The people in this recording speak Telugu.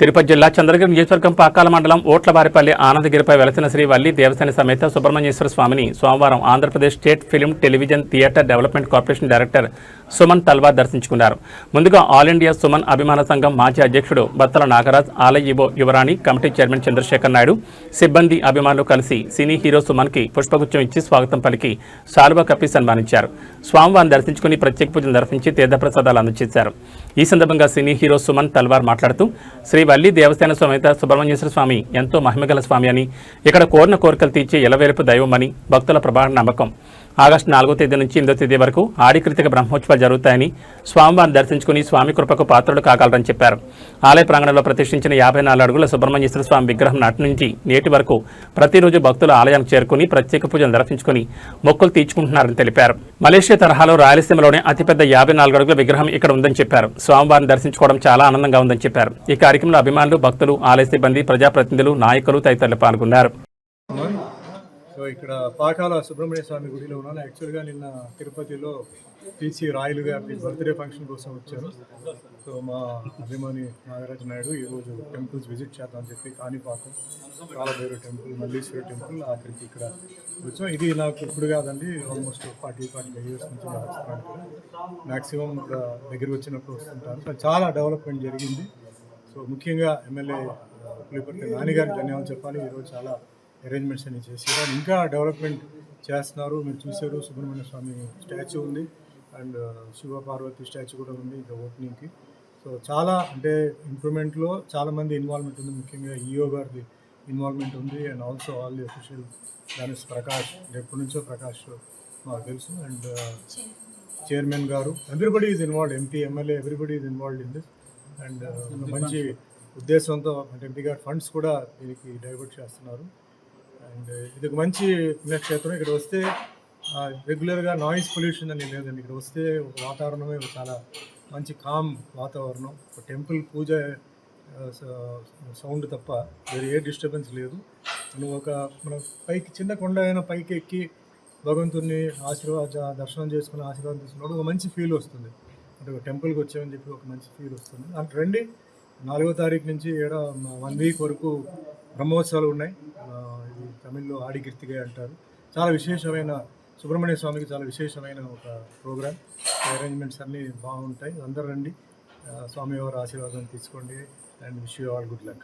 తిరుపతి జిల్లా చంద్రగిరి నియోజకవర్గం పాకాల మండలం ఓట్లవారిపల్లి ఆనందగిరిపై వెలసిన శ్రీ వల్లి దేవసేన సమేత సుబ్రహ్మణ్యేశ్వర స్వామిని సోమవారం Andhra Pradesh State Film Television Theatre Development Corporation director Suman Talwar దర్శించుకున్నారు. ముందుగా ఆల్ ఇండియా సుమన్ అభిమాన సంఘం మాజీ అధ్యక్షుడు బత్తల నాగరాజ్, ఆలయ ఈవో యువరాణి, కమిటీ చైర్మన్ చంద్రశేఖర్ నాయుడు, సిబ్బంది, అభిమానులు కలిసి సినీ హీరో సుమన్కి పుష్పగుచ్చం ఇచ్చి స్వాగతం పలికి శాలువా కప్పి సన్మానించారు. స్వామివారిని దర్శించుకుని ప్రత్యేక పూజలు నిర్వహించి తీర్థప్రసాదాలు అందజేశారు. ఈ సందర్భంగా సినీ హీరో సుమన్ తల్వార్ మాట్లాడుతూ శ్రీ వల్లి దేవసేన సమేత సుబ్రహ్మణ్యేశ్వర స్వామి ఎంతో మహిమగల స్వామి అని, ఇక్కడ కోరిన కోరికలు తీర్చే ఎలవేలుపు దైవమని భక్తుల ప్రగాఢ నమ్మకం. ఆగస్టు 4వ తేదీ నుంచి 8వ తేదీ వరకు ఆడికృతిక బ్రహ్మోత్సవాలు జరుగుతాయని, స్వామివారిని దర్శించుకుని స్వామి కృపకు పాత్రలు కాగలరని చెప్పారు. ఆలయ ప్రాంగణంలో ప్రతిష్ఠించిన 54 అడుగుల సుబ్రహ్మణ్యేశ్వర స్వామి విగ్రహం నాటి నుంచి నేటి వరకు ప్రతిరోజు భక్తులు ఆలయానికి చేరుకుని ప్రత్యేక పూజలు నిర్వహించుకుని మొక్కులు తీర్చుకుంటున్నారని తెలిపారు. మలేషియా తరహాలో రాయలసీమలోనే అతిపెద్ద 54 అడుగుల విగ్రహం ఇక్కడ ఉందని చెప్పారు. స్వామివారిని దర్శించుకోవడం చాలా ఆనందంగా ఉందని చెప్పారు. ఈ కార్యక్రమంలో అభిమానులు, భక్తులు, ఆలయ సిబ్బంది, ప్రజాప్రతినిధులు, నాయకులు తదితరులు పాల్గొన్నారు. సో ఇక్కడ పాకాల సుబ్రహ్మణ్య స్వామి గుడిలో ఉన్నాను. యాక్చువల్గా నిన్న తిరుపతిలో టీసీ రాయలు గారి బర్త్డే ఫంక్షన్ కోసం వచ్చారు. సో మా అభిమాని నాగరాజ్ నాయుడు ఈరోజు టెంపుల్స్ విజిట్ చేద్దామని చెప్పి కాణిపాకం, కాలభైరవ టెంపుల్, మల్లీశ్వర టెంపుల్, ఆఖరికి ఇక్కడ వచ్చాం. ఇది నాకు ఇప్పుడు కాదండి, ఆల్మోస్ట్ 40-45 ఇయర్స్ నుంచి వస్తున్నాను. మ్యాక్సిమం దగ్గర వచ్చినప్పుడు వస్తుంటాను. చాలా డెవలప్మెంట్ జరిగింది. సో ముఖ్యంగా ఎమ్మెల్యే పులిపర్తి నానిగారికి ధన్యవాదాలు చెప్పాలి. ఈరోజు చాలా అరేంజ్మెంట్స్ అన్ని చేసి ఇంకా డెవలప్మెంట్ చేస్తున్నారు. మీరు చూసారు, సుబ్రహ్మణ్య స్వామి స్టాచ్యూ ఉంది అండ్ శివ పార్వతి స్టాచ్యూ కూడా ఉంది ఇంకా ఓపెనింగ్కి. సో చాలా అంటే ఇంప్రూవ్మెంట్లో చాలామంది ఇన్వాల్వ్మెంట్ ఉంది. ముఖ్యంగా ఈఓ గారిది ఇన్వాల్వ్మెంట్ ఉంది and also all the official దానిస్ ప్రకాష్, ఎప్పటి నుంచో ప్రకాష్ మాకు తెలుసు, అండ్ చైర్మన్ గారు, everybody is involved, MP, MLA, everybody is involved in this. And మంచి ఉద్దేశంతో అంటే ఎంపీ గారు ఫండ్స్ కూడా దీనికి డైవర్ట్ చేస్తున్నారు. అండ్ ఇది ఒక మంచి పుణ్యక్షేత్రం. ఇక్కడ వస్తే రెగ్యులర్గా నాయిస్ పొల్యూషన్ అని లేదండి. ఇక్కడ వస్తే ఒక వాతావరణమే చాలా మంచి కామ్ వాతావరణం. ఒక టెంపుల్ పూజ సౌండ్ తప్ప వేరే ఏ డిస్టర్బెన్స్ లేదు. నువ్వు మన పైకి చిన్న కొండ అయినా పైకి ఎక్కి భగవంతుని దర్శనం చేసుకుని ఆశీర్వాదం తీసుకున్నప్పుడు ఒక మంచి ఫీల్ వస్తుంది. అంటే ఒక టెంపుల్కి వచ్చామని చెప్పి ఒక మంచి ఫీల్ వస్తుంది. అంటే రండి, 4వ తారీఖు నుంచి 1 వీక్ వరకు బ్రహ్మోత్సవాలు ఉన్నాయి. ఇది తమిళ్లో ఆడిగిర్తిగా అంటారు. చాలా విశేషమైన సుబ్రహ్మణ్య స్వామికి చాలా విశేషమైన ఒక ప్రోగ్రామ్. అరేంజ్మెంట్స్ అన్నీ బాగుంటాయి. అందరూ రండి, స్వామివారి ఆశీర్వాదం తీసుకోండి and wish you all good luck.